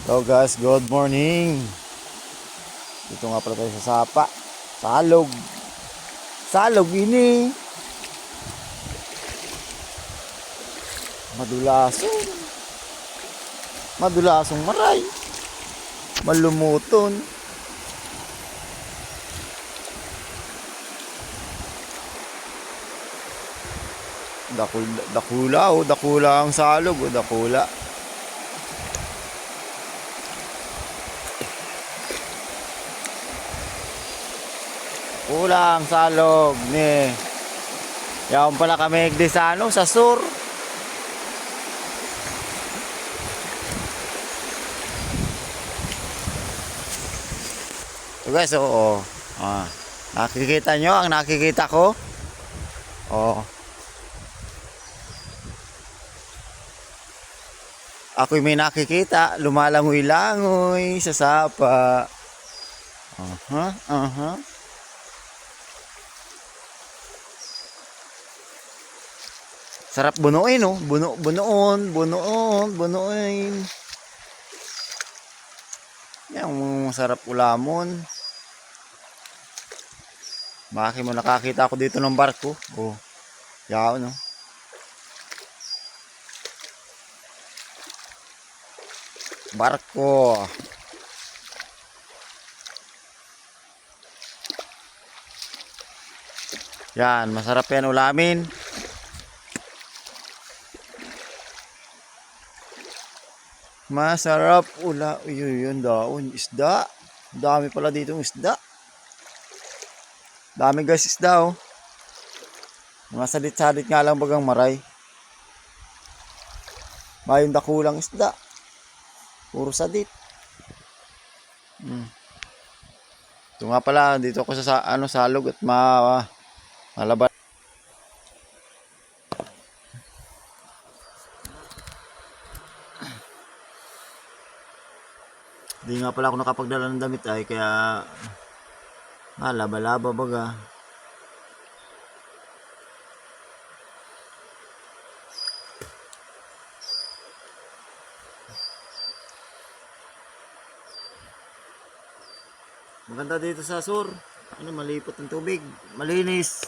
Hello guys, good morning. Dito nga pala tayo sa Sapa. Salog. Salog ini. Madulasong. Madulasong maray. Malumuton. Dakula oh, dakula ang salog oh, dakula. Kulang salog ni. Yaon pala kami di sa ano, sa sur. So guys, oo. Nakikita nyo ang nakikita ko? Oo. Ako'y may nakikita, lumalangoy-langoy sa Sapa. Sarap bunuin oh, bunuin. Yung sarap ulamon. Bakit mo nakakita ako dito ng barko? Oh. Yaw no. Barko. Yan, masarap yan ulamin. Masarap yun daon, isda. Dami pala dito ng isda. Dami guys isda oh. Mga salit-salit nga lang bagang maray. Mayong dakulang isda. Puro sadit. Ito nga pala, dito ako sa salog at malaban. Hindi nga pala ako nakapagdala ng damit ay kaya laba-laba baga. Maganda dito sa sur. Malipot ang tubig, malinis.